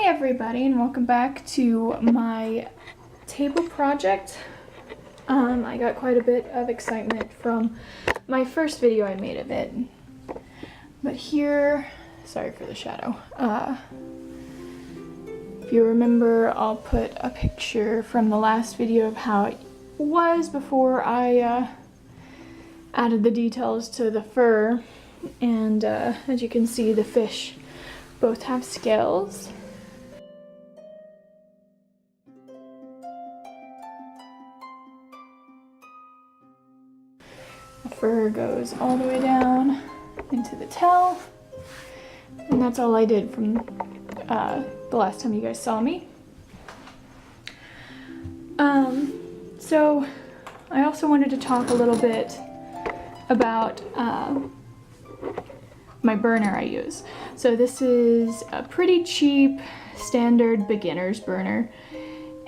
everybody, and welcome back to my table project. I got quite a bit of excitement from my first video I made of it, but here, sorry for the shadow, if you remember, I'll put a picture from the last video of how it was before I added the details to the fur, and as you can see, the fish both have scales. The fur goes all the way down into the tail, and that's all I did from the last time you guys saw me. So I also wanted to talk a little bit about my burner I use. So this is a pretty cheap standard beginner's burner,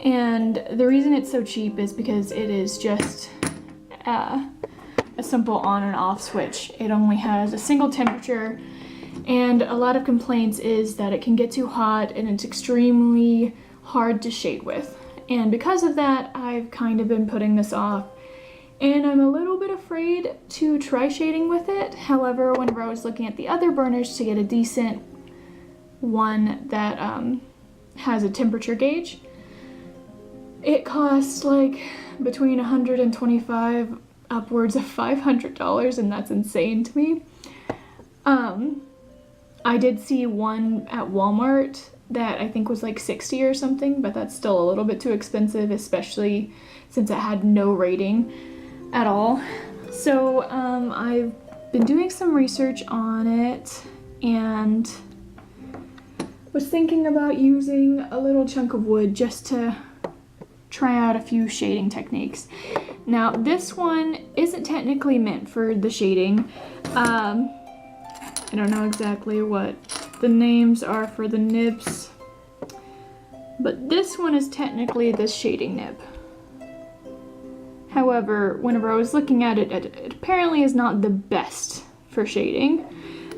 and the reason it's so cheap is because it is just a simple on and off switch. It only has a single temperature, and a lot of complaints is that it can get too hot and it's extremely hard to shade with. And because of that, I've kind of been putting this off, and I'm a little bit afraid to try shading with it. However, whenever I was looking at the other burners to get a decent one that has a temperature gauge, it costs like between $125 upwards of $500, and that's insane to me. I did see one at Walmart that I think was like $60 or something, but that's still a little bit too expensive, especially since it had no rating at all. So I've been doing some research on it and was thinking about using a little chunk of wood just to try out a few shading techniques. Now this one isn't technically meant for the shading. I don't know exactly what the names are for the nibs, but this one is technically the shading nib. However, whenever I was looking at it, it apparently is not the best for shading.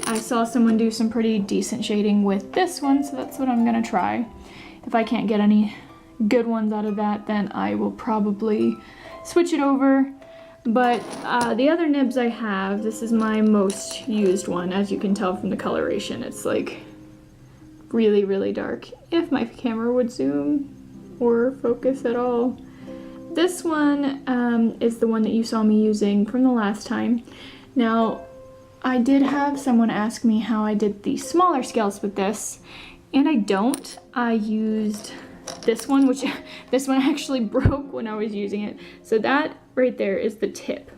I saw someone do some pretty decent shading with this one, so that's what I'm gonna try. If I can't get any good ones out of that, then I will probably switch it over. But the other nibs I have, this is my most used one, as you can tell from the coloration. It's like really, really dark. If my camera would zoom or focus at all. This one is the one that you saw me using from the last time. Now, I did have someone ask me how I did the smaller scales with this, and I don't. I used this one, which this one actually broke when I was using it. So that right there is the tip.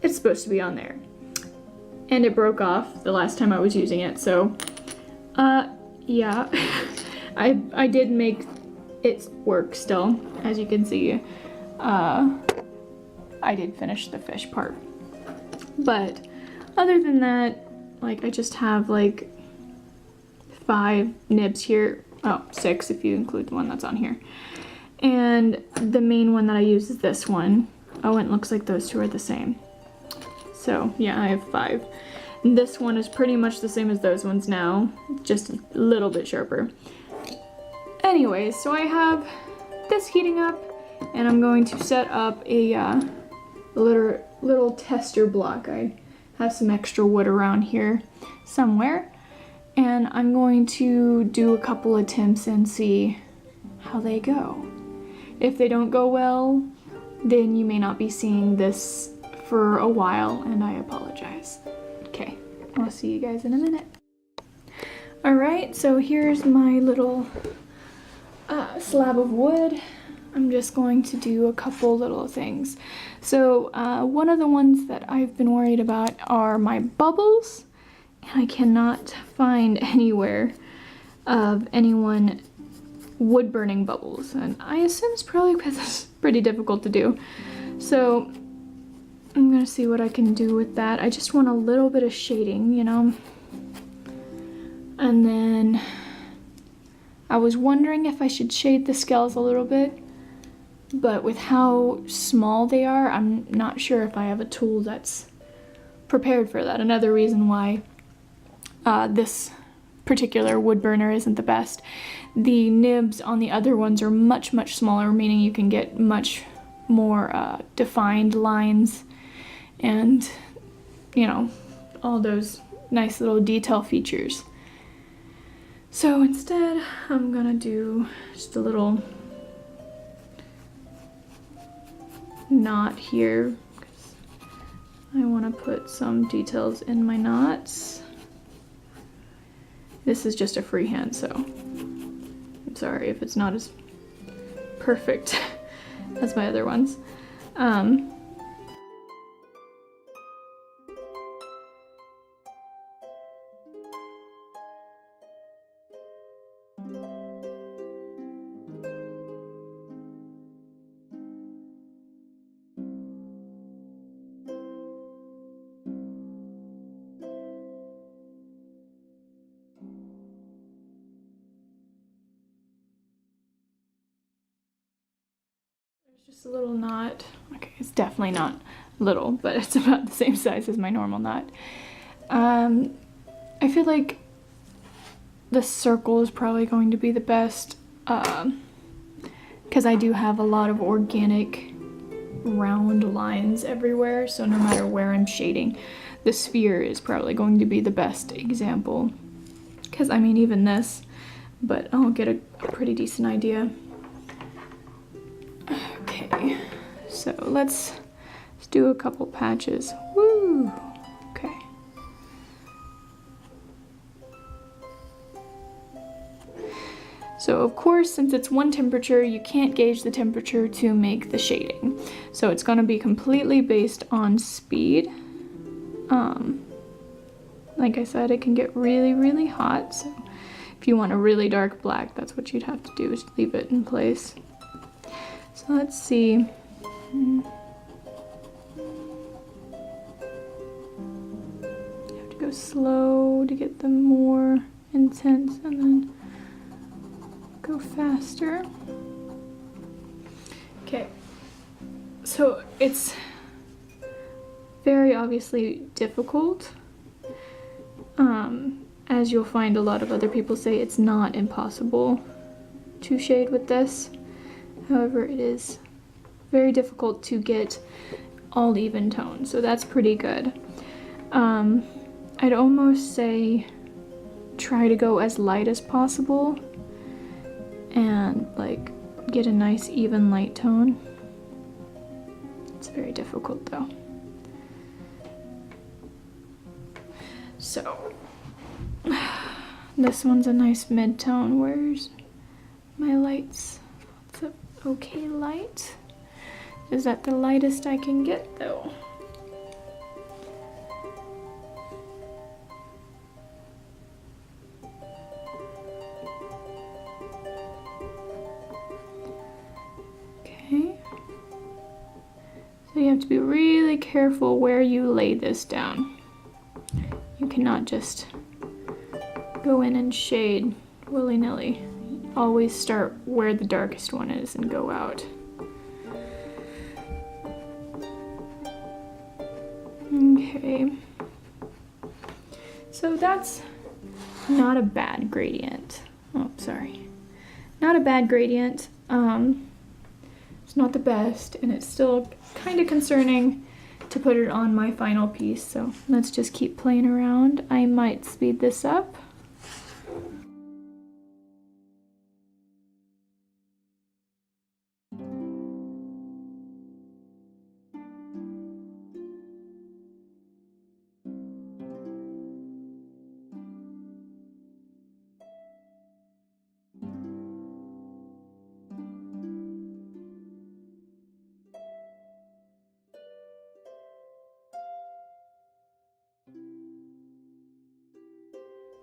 It's supposed to be on there. And it broke off the last time I was using it, so yeah. I did make it work still, as you can see. I did finish the fish part. But other than that, like, I just have like 5 nibs here. Oh, 6 if you include the one that's on here. And the main one that I use is this one. Oh, and it looks like those two are the same. So yeah, I have 5. And this one is pretty much the same as those ones now, just a little bit sharper. Anyways, so I have this heating up, and I'm going to set up a little tester block. I have some extra wood around here somewhere, and I'm going to do a couple attempts and see how they go. If they don't go well, then you may not be seeing this for a while, and I apologize. Okay, I'll see you guys in a minute. Alright, so here's my little slab of wood. I'm just going to do a couple little things. So one of the ones that I've been worried about are my bubbles, and I cannot find anywhere of anyone wood burning bubbles, and I assume it's probably because it's pretty difficult to do. So I'm gonna see what I can do with that. I just want a little bit of shading, you know. And then I was wondering if I should shade the scales a little bit, but with how small they are, I'm not sure if I have a tool that's prepared for that. Another reason why this particular wood burner isn't the best. The nibs on the other ones are much, much smaller, meaning you can get much more defined lines and, you know, all those nice little detail features. So instead, I'm gonna do just a little knot here because I want to put some details in my knots. This is just a freehand, so I'm sorry if it's not as perfect as my other ones. Just a little knot. Okay, it's definitely not little, but it's about the same size as my normal knot. I feel like the circle is probably going to be the best because I do have a lot of organic round lines everywhere, so no matter where I'm shading, the sphere is probably going to be the best example. Because I mean, even this, but I'll get a pretty decent idea. Okay, so let's do a couple patches. Woo! Okay. So of course, since it's one temperature, you can't gauge the temperature to make the shading. So it's gonna be completely based on speed. Like I said, it can get really, really hot. So if you want a really dark black, that's what you'd have to do, is leave it in place. So let's see. You have to go slow to get them more intense and then go faster. Okay, so it's very obviously difficult. As you'll find a lot of other people say, it's not impossible to shade with this. However, it is very difficult to get all even tones, so that's pretty good. I'd almost say try to go as light as possible and like get a nice even light tone. It's very difficult though. So this one's a nice mid-tone. Where's my lights? It's a okay light. Is that the lightest I can get though? Okay. So you have to be really careful where you lay this down. You cannot just go in and shade willy-nilly. Always start where the darkest one is and go out. Okay. So that's not a bad gradient. Oh, sorry. Not a bad gradient. It's not the best, and it's still kind of concerning to put it on my final piece, so let's just keep playing around. I might speed this up.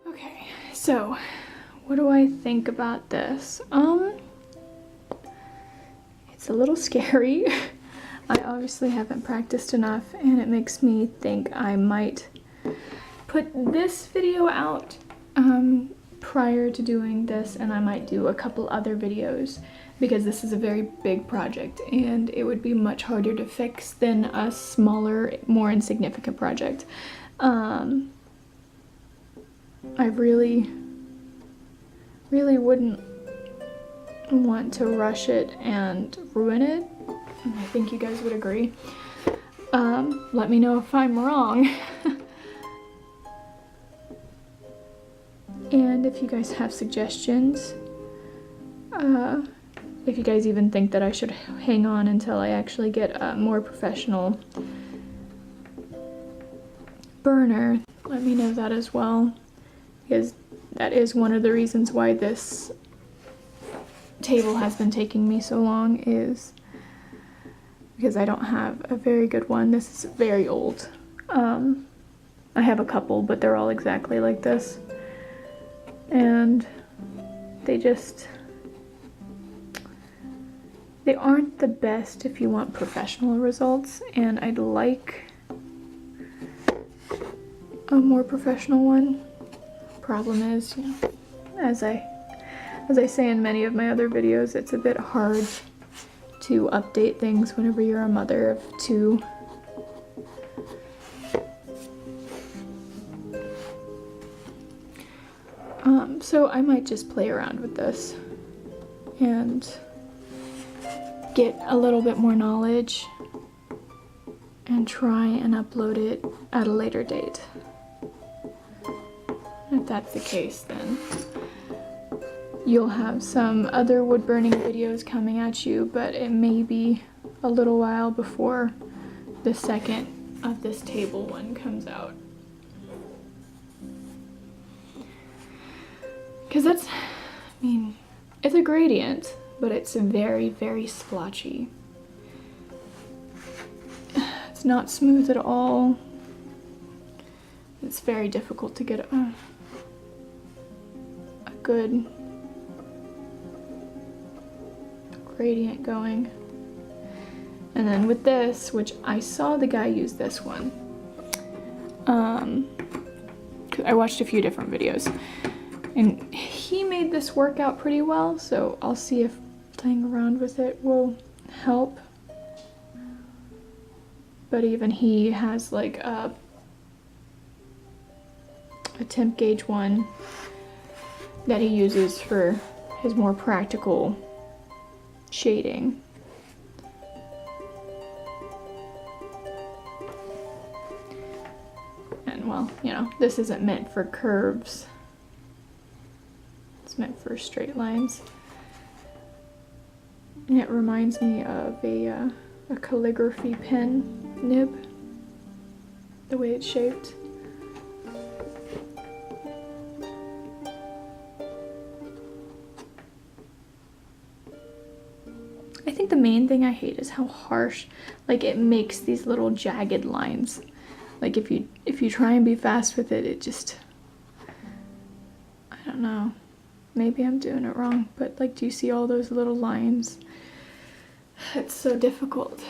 Okay, so what do I think about this? It's a little scary. I obviously haven't practiced enough, and it makes me think I might put this video out prior to doing this, and I might do a couple other videos because this is a very big project and it would be much harder to fix than a smaller, more insignificant project. I really really wouldn't want to rush it and ruin it. And I think you guys would agree. Let me know if I'm wrong. And if you guys have suggestions, if you guys even think that I should hang on until I actually get a more professional burner, let me know that as well, because that is one of the reasons why this table has been taking me so long, is because I don't have a very good one. This is very old. I have a couple, but they're all exactly like this. And they aren't the best if you want professional results, and I'd like a more professional one. Problem is, you know, as I say in many of my other videos, it's a bit hard to update things whenever you're a mother of two. So I might just play around with this and get a little bit more knowledge and try and upload it at a later date. If that's the case, then you'll have some other wood burning videos coming at you, but it may be a little while before the second of this table one comes out. Because that's, I mean, it's a gradient, but it's very, very splotchy. It's not smooth at all. It's very difficult to get a good gradient going. And then with this, which I saw the guy use this one, 'cause I watched a few different videos, and he made this work out pretty well, so I'll see if playing around with it will help. But even he has like a temp gauge one that he uses for his more practical shading. And well, you know, this isn't meant for curves. It's meant for straight lines. And it reminds me of a calligraphy pen nib, the way it's shaped. I think the main thing I hate is how harsh, like, it makes these little jagged lines. Like if you try and be fast with it, it just, I don't know. Maybe I'm doing it wrong, but like, do you see all those little lines? It's so difficult.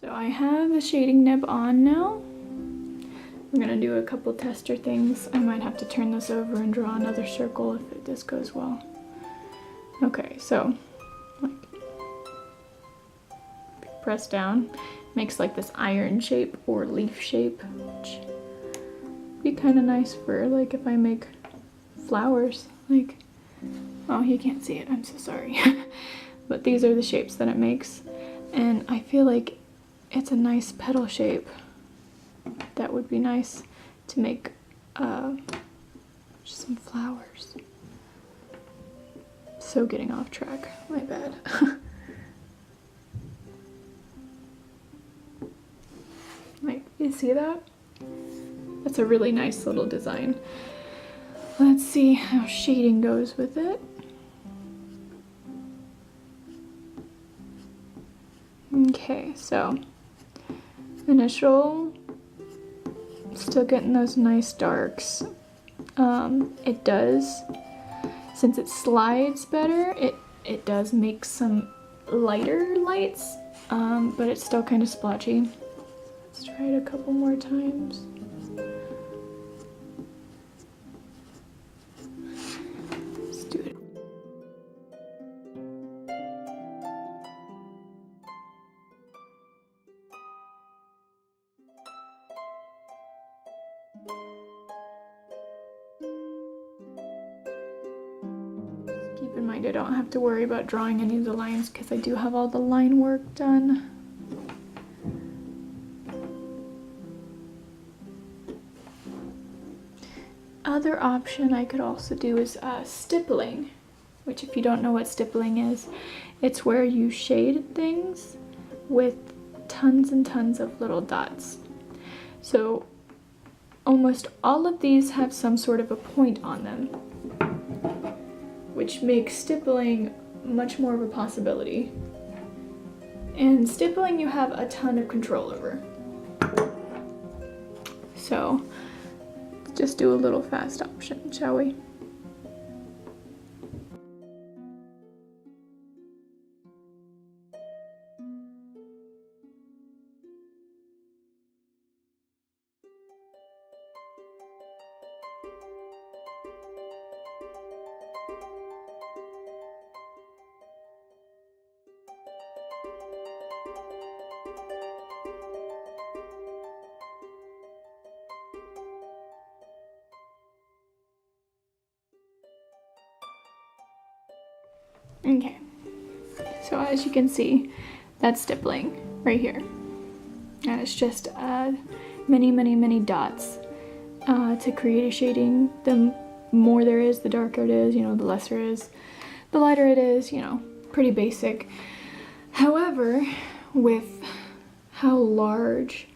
So I have the shading nib on now. We're gonna do a couple tester things. I might have to turn this over and draw another circle if this goes well. Okay, so like, press down, makes like this iron shape or leaf shape, which would be kind of nice for like if I make flowers. Like, oh, you can't see it, I'm so sorry. But these are the shapes that it makes, and I feel like it's a nice petal shape. That would be nice to make just some flowers. So getting off track, my bad. You see that? That's a really nice little design. Let's see how shading goes with it. Okay, so initial, still getting those nice darks. It does, since it slides better, it does make some lighter lights, but it's still kind of splotchy. Let's try it a couple more times. Let's do it. Keep in mind I don't have to worry about drawing any of the lines because I do have all the line work done. Other option I could also do is stippling, which if you don't know what stippling is, it's where you shade things with tons and tons of little dots. So almost all of these have some sort of a point on them, which makes stippling much more of a possibility. And stippling you have a ton of control over. So let's just do a little fast option, shall we? Okay, so as you can see, that's stippling right here. And it's just many dots to create a shading. The more there is, the darker it is, you know, the lesser it is, the lighter it is, you know, pretty basic. However, with how large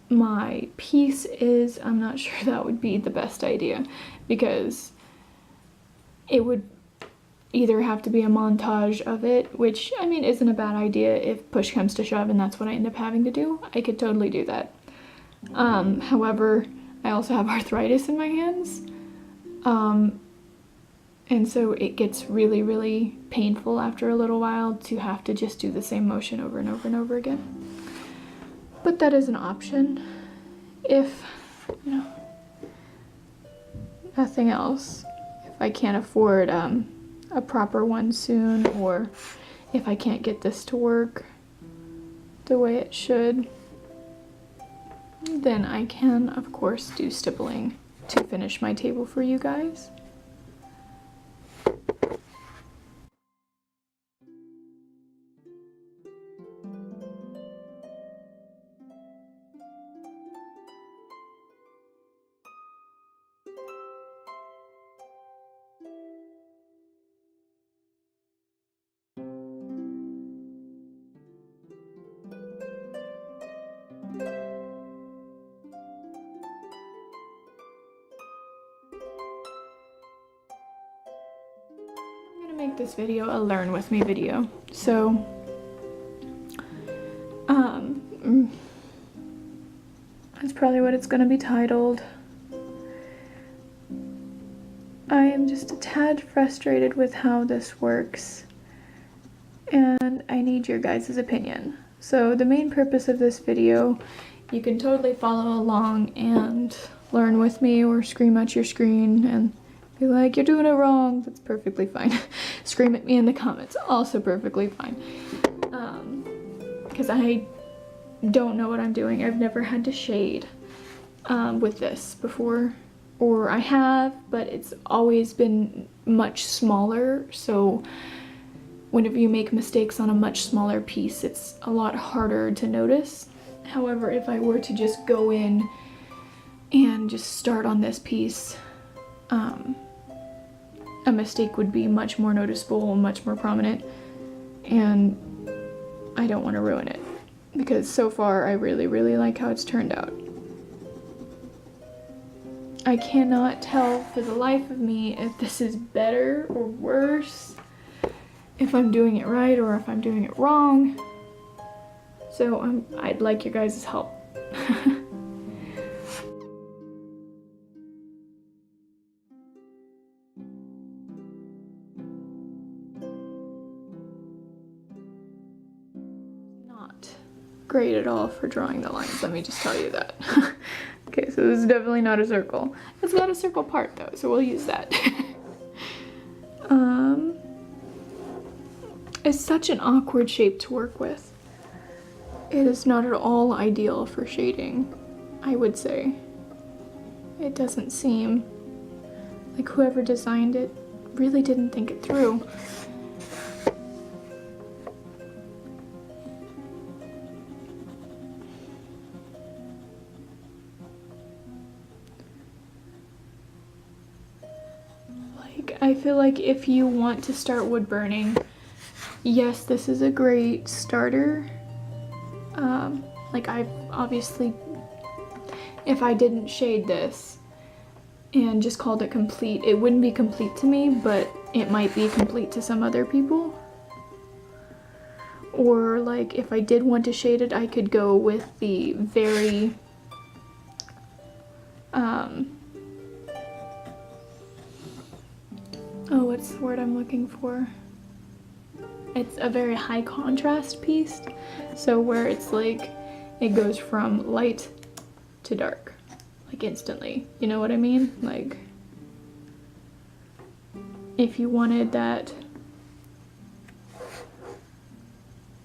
my piece is, I'm not sure that would be the best idea, because it would either have to be a montage of it, which I mean isn't a bad idea if push comes to shove and that's what I end up having to do. I could totally do that. However, I also have arthritis in my hands, and so it gets really painful after a little while to have to just do the same motion over and over and over again. But that is an option if, you know, nothing else. If I can't afford a proper one soon, or if I can't get this to work the way it should, then I can of course do stippling to finish my table for you guys. Make this video a learn with me video. So that's probably what it's going to be titled. I am just a tad frustrated with how this works, and I need your guys' opinion. So the main purpose of this video, you can totally follow along and learn with me, or scream at your screen and be like, you're doing it wrong. That's perfectly fine. Scream at me in the comments, also perfectly fine. Because I don't know what I'm doing. I've never had to shade with this before, or I have, but it's always been much smaller, so whenever you make mistakes on a much smaller piece, it's a lot harder to notice. However, if I were to just go in and just start on this piece, a mistake would be much more noticeable, much more prominent, and I don't want to ruin it. because so far I really, really like how it's turned out. I cannot tell for the life of me if this is better or worse, if I'm doing it right or if I'm doing it wrong. So I'd like your guys' help. Not great at all for drawing the lines, let me just tell you that. Okay, so this is definitely not a circle. It's got a circle part though, so we'll use that. It's such an awkward shape to work with. It is not at all ideal for shading, I would say. It doesn't seem like whoever designed it really didn't think it through. I feel like if you want to start wood burning, yes, this is a great starter. Like I've obviously, if I didn't shade this and just called it complete, it wouldn't be complete to me, but it might be complete to some other people. Or like if I did want to shade it, I could go with the very, oh, what's the word I'm looking for? It's a very high contrast piece. So where it's like, it goes from light to dark, like instantly. You know what I mean? Like, if you wanted that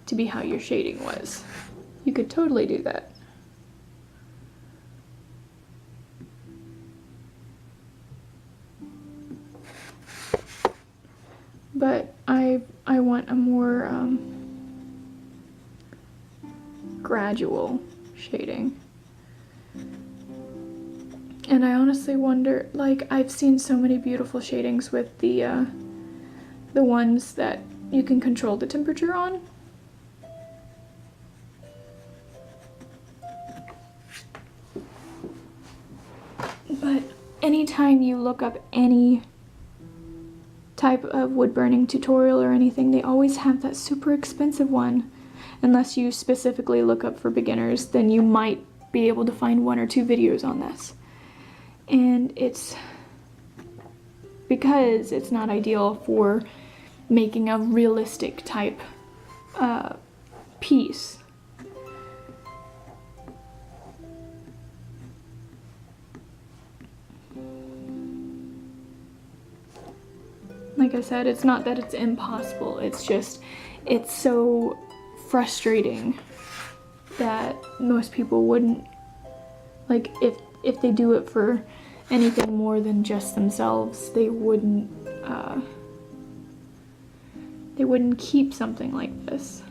to be how your shading was, you could totally do that. But I want a more gradual shading. And I honestly wonder, like, I've seen so many beautiful shadings with the ones that you can control the temperature on. But anytime you look up any type of wood burning tutorial or anything, they always have that super expensive one. Unless you specifically look up for beginners, then you might be able to find 1 or 2 videos on this. And it's because it's not ideal for making a realistic type piece. Like I said, it's not that it's impossible, it's just, it's so frustrating that most people wouldn't, like, if they do it for anything more than just themselves, they wouldn't keep something like this.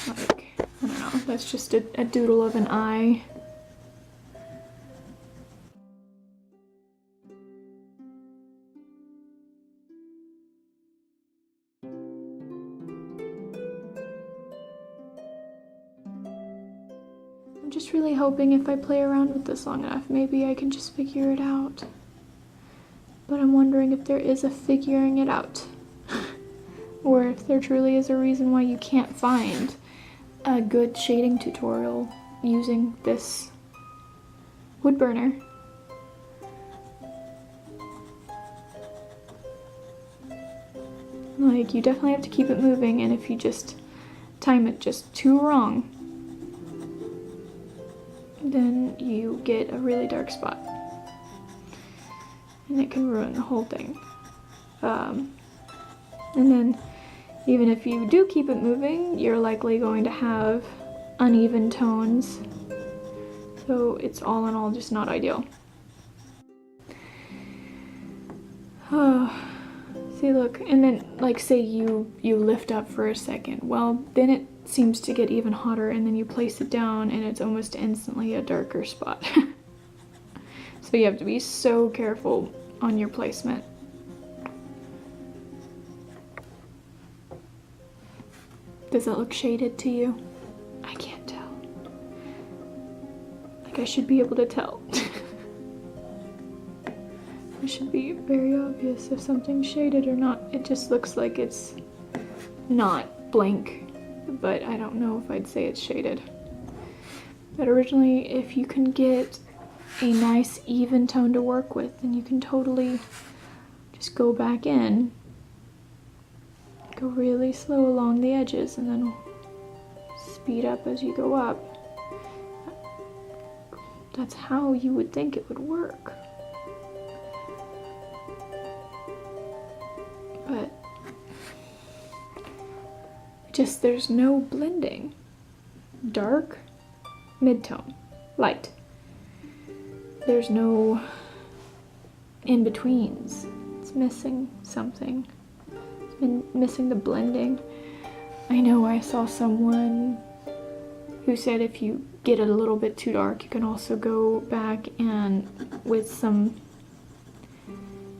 Like, I don't know, that's just a doodle of an eye. I'm just really hoping if I play around with this long enough, maybe I can just figure it out. But I'm wondering if there is a figuring it out. Or if there truly is a reason why you can't find a good shading tutorial using this wood burner. Like, you definitely have to keep it moving, and if you just time it just too wrong, then you get a really dark spot. And it can ruin the whole thing. And then, even if you do keep it moving, you're likely going to have uneven tones. So it's all in all just not ideal. See, look, and then, like, say you lift up for a second. Well, then it seems to get even hotter, and then you place it down and it's almost instantly a darker spot. So you have to be so careful on your placement. Does it look shaded to you? I can't tell. Like, I should be able to tell. It should be very obvious if something's shaded or not. It just looks like it's not blank, but I don't know if I'd say it's shaded. But originally, if you can get a nice even tone to work with, then you can totally just go back in, go really slow along the edges, and then speed up as you go up. That's how you would think it would work. But just, there's no blending. Dark, mid-tone, light. There's no in-betweens. It's missing something. It's been missing the blending. I know I saw someone who said if you get it a little bit too dark, you can also go back and with some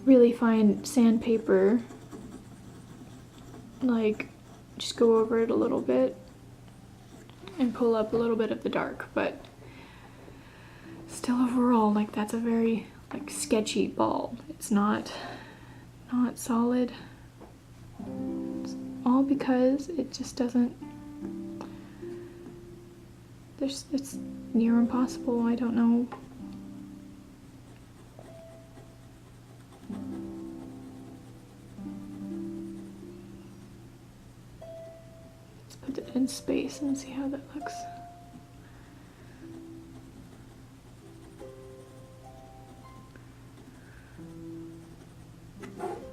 really fine sandpaper, like, just go over it a little bit and pull up a little bit of the dark, but still overall, like, that's a very, like, sketchy ball. It's not solid. It's all because it just doesn't, it's near impossible. I don't know. Let's put it in space and see how that looks.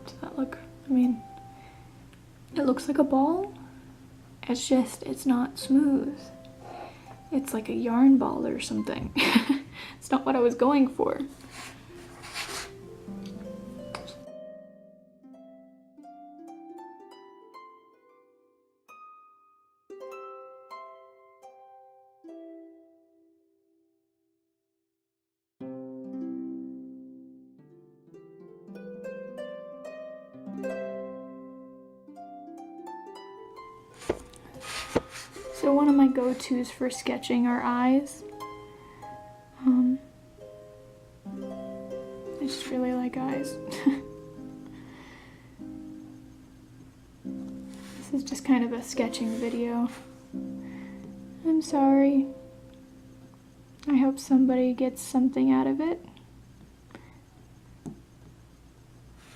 Does that look, I mean, it looks like a ball. It's just, it's not smooth. It's like a yarn ball or something. It's not what I was going for. So one of my go-tos for sketching are eyes. I just really like eyes. This is just kind of a sketching video. I'm sorry. I hope somebody gets something out of it.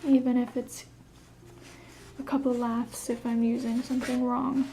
Even if it's a couple laughs if I'm using something wrong.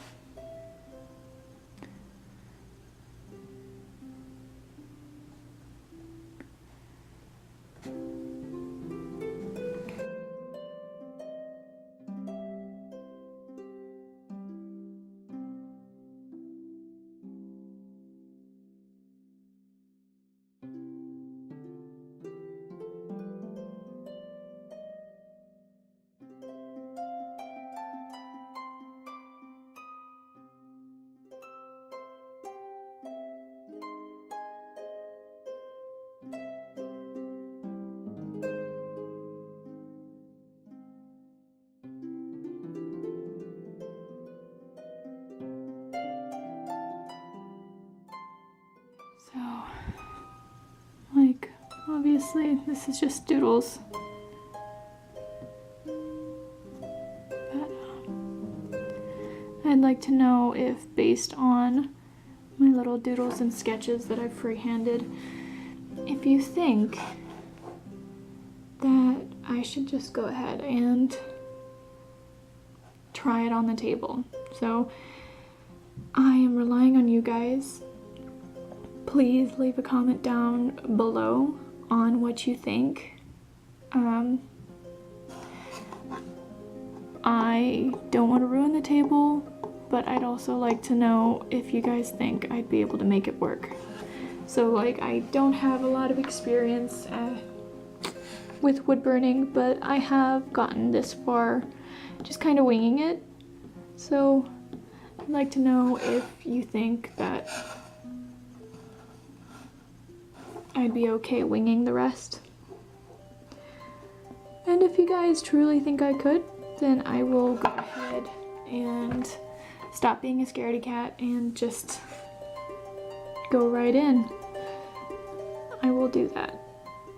So, like, obviously this is just doodles. But I'd like to know if, based on my little doodles and sketches that I've freehanded, if you think that I should just go ahead and try it on the table. So I am relying on you guys. Please leave a comment down below on what you think. I don't want to ruin the table, but I'd also like to know if you guys think I'd be able to make it work. So, like, I don't have a lot of experience with wood burning, but I have gotten this far just kind of winging it. So I'd like to know if you think that I'd be okay winging the rest. And if you guys truly think I could, then I will go ahead and stop being a scaredy cat and just go right in. I will do that.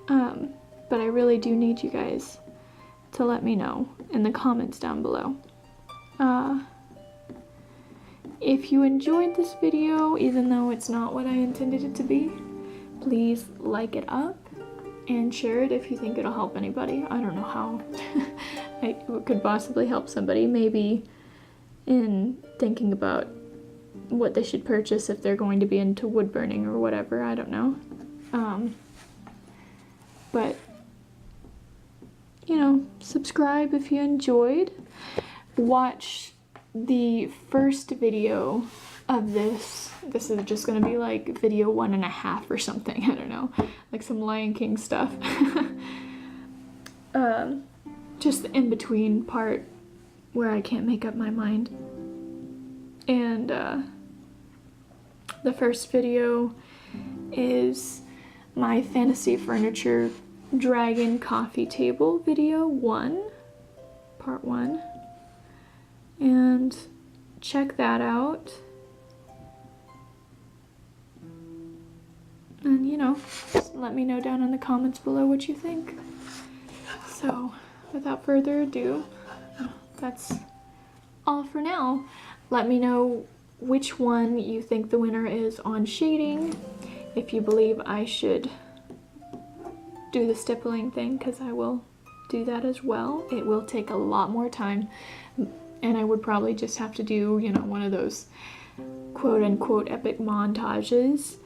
But I really do need you guys to let me know in the comments down below. If you enjoyed this video, even though it's not what I intended it to be, please like it up and share it if you think it'll help anybody. I don't know how it could possibly help somebody, maybe in thinking about what they should purchase if they're going to be into wood burning or whatever, I don't know. But, you know, subscribe if you enjoyed. Watch the first video of this. This is just gonna be like video 1.5 or something, I don't know, like some Lion King stuff. Just the in-between part where I can't make up my mind. And the first video is my fantasy furniture dragon coffee table video 1, part 1. And check that out. And, you know, just let me know down in the comments below what you think. So, without further ado, that's all for now. Let me know which one you think the winner is on shading. If you believe I should do the stippling thing, because I will do that as well. It will take a lot more time, and I would probably just have to do, you know, one of those quote-unquote epic montages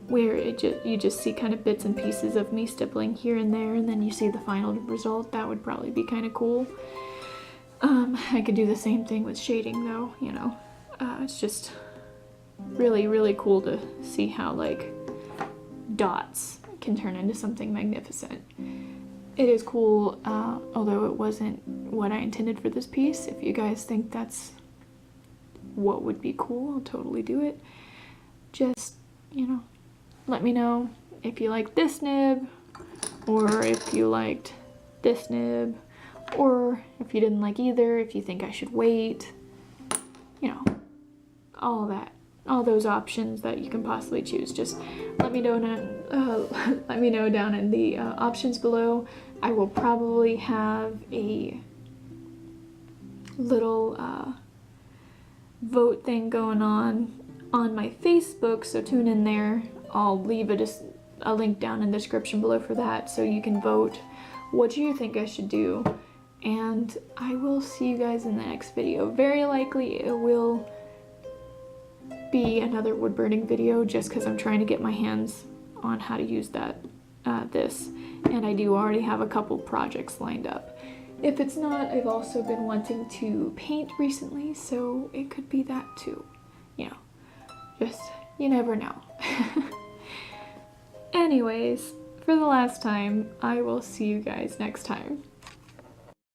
where you just see kind of bits and pieces of me stippling here and there, and then you see the final result. That would probably be kind of cool. I could do the same thing with shading though, you know. It's just really, really cool to see how like dots can turn into something magnificent. It is cool, although it wasn't what I intended for this piece. If you guys think that's what would be cool, I'll totally do it. Just, you know, let me know if you like this nib, or if you liked this nib, or if you didn't like either, if you think I should wait, you know, all that. All those options that you can possibly choose. Just let me know down in the options below. I will probably have a little vote thing going on my Facebook, so tune in there. I'll leave a link down in the description below for that, so you can vote what you think I should do. And I will see you guys in the next video. Very likely it will be another wood burning video, just because I'm trying to get my hands on how to use this, and I do already have a couple projects lined up. If it's not, I've also been wanting to paint recently, so it could be that too. You know, just, you never know. Anyways, for the last time, I will see you guys next time.